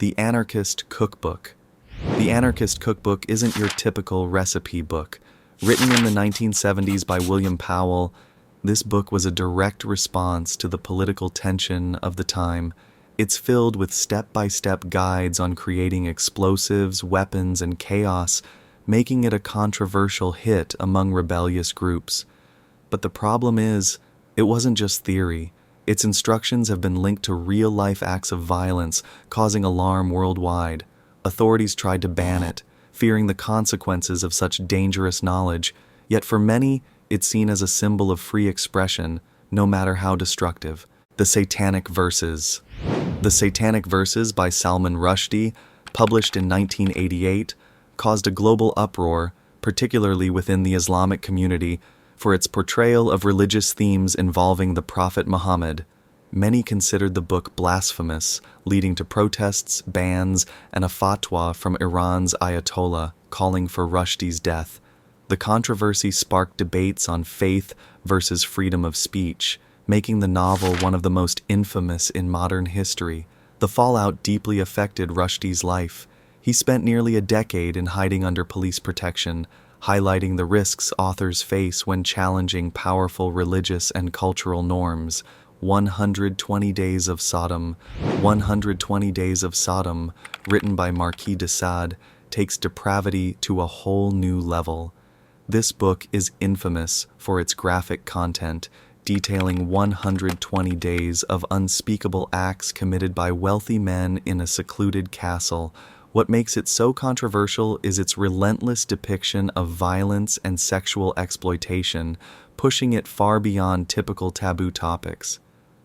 The Anarchist Cookbook. The Anarchist Cookbook isn't your typical recipe book. Written in the 1970s by William Powell, this book was a direct response to the political tension of the time. It's filled with step-by-step guides on creating explosives, weapons, and chaos, making it a controversial hit among rebellious groups. But the problem is, it wasn't just theory. Its instructions have been linked to real-life acts of violence, causing alarm worldwide. Authorities tried to ban it, fearing the consequences of such dangerous knowledge, yet for many, it's seen as a symbol of free expression, no matter how destructive. The Satanic Verses. The Satanic Verses by Salman Rushdie, published in 1988, caused a global uproar, particularly within the Islamic community, for its portrayal of religious themes involving the Prophet Muhammad. Many considered the book blasphemous, leading to protests, bans, and a fatwa from Iran's Ayatollah calling for Rushdie's death. The controversy sparked debates on faith versus freedom of speech, making the novel one of the most infamous in modern history. The fallout deeply affected Rushdie's life. He spent nearly a decade in hiding under police protection, highlighting the risks authors face when challenging powerful religious and cultural norms. 120 Days of Sodom. 120 Days of Sodom, written by Marquis de Sade, takes depravity to a whole new level. This book is infamous for its graphic content, detailing 120 days of unspeakable acts committed by wealthy men in a secluded castle. What makes it so controversial is its relentless depiction of violence and sexual exploitation, pushing it far beyond typical taboo topics.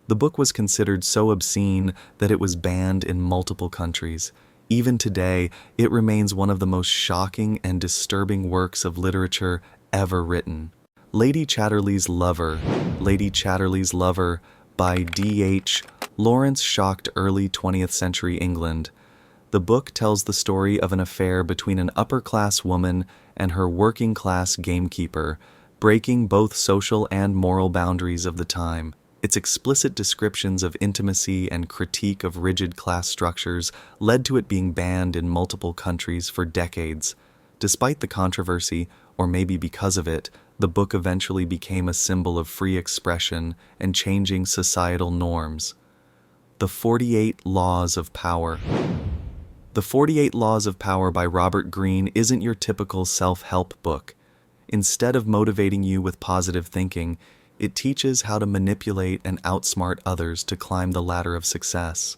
The book was considered so obscene that it was banned in multiple countries. Even today, it remains one of the most shocking and disturbing works of literature ever written. Lady Chatterley's Lover. Lady Chatterley's Lover by D.H. Lawrence shocked early 20th century England. The book tells the story of an affair between an upper-class woman and her working-class gamekeeper, breaking both social and moral boundaries of the time. Its explicit descriptions of intimacy and critique of rigid class structures led to it being banned in multiple countries for decades. Despite the controversy, or maybe because of it, the book eventually became a symbol of free expression and changing societal norms. The 48 Laws of Power. The 48 Laws of Power by Robert Greene isn't your typical self-help book. Instead of motivating you with positive thinking, it teaches how to manipulate and outsmart others to climb the ladder of success.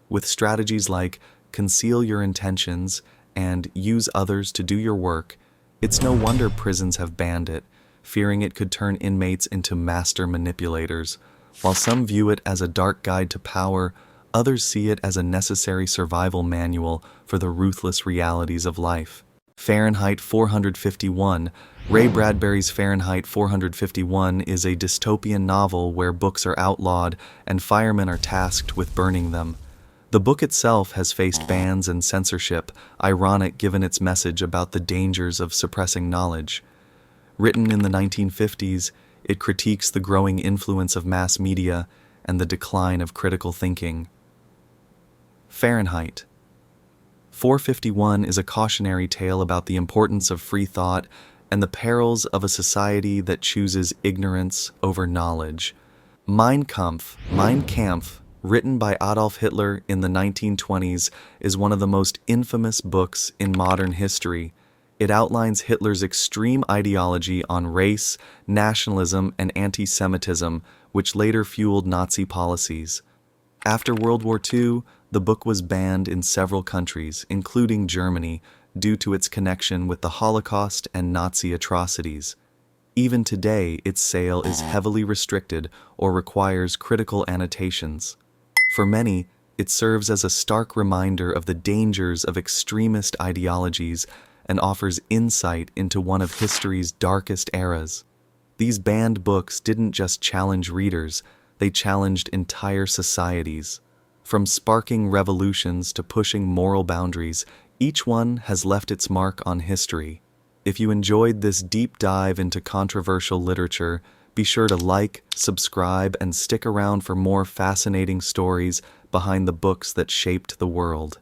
With strategies like conceal your intentions and use others to do your work, it's no wonder prisons have banned it, fearing it could turn inmates into master manipulators. While some view it as a dark guide to power, others see it as a necessary survival manual for the ruthless realities of life. Fahrenheit 451. Ray Bradbury's Fahrenheit 451 is a dystopian novel where books are outlawed and firemen are tasked with burning them. The book itself has faced bans and censorship, ironic given its message about the dangers of suppressing knowledge. Written in the 1950s, it critiques the growing influence of mass media and the decline of critical thinking. Fahrenheit 451 is a cautionary tale about the importance of free thought and the perils of a society that chooses ignorance over knowledge. Mein Kampf, written by Adolf Hitler in the 1920s, is one of the most infamous books in modern history. It outlines Hitler's extreme ideology on race, nationalism, and anti-Semitism, which later fueled Nazi policies. After World War II, the book was banned in several countries, including Germany, due to its connection with the Holocaust and Nazi atrocities. Even today, its sale is heavily restricted or requires critical annotations. For many, it serves as a stark reminder of the dangers of extremist ideologies and offers insight into one of history's darkest eras. These banned books didn't just challenge readers, they challenged entire societies. From sparking revolutions to pushing moral boundaries, each one has left its mark on history. If you enjoyed this deep dive into controversial literature, be sure to like, subscribe, and stick around for more fascinating stories behind the books that shaped the world.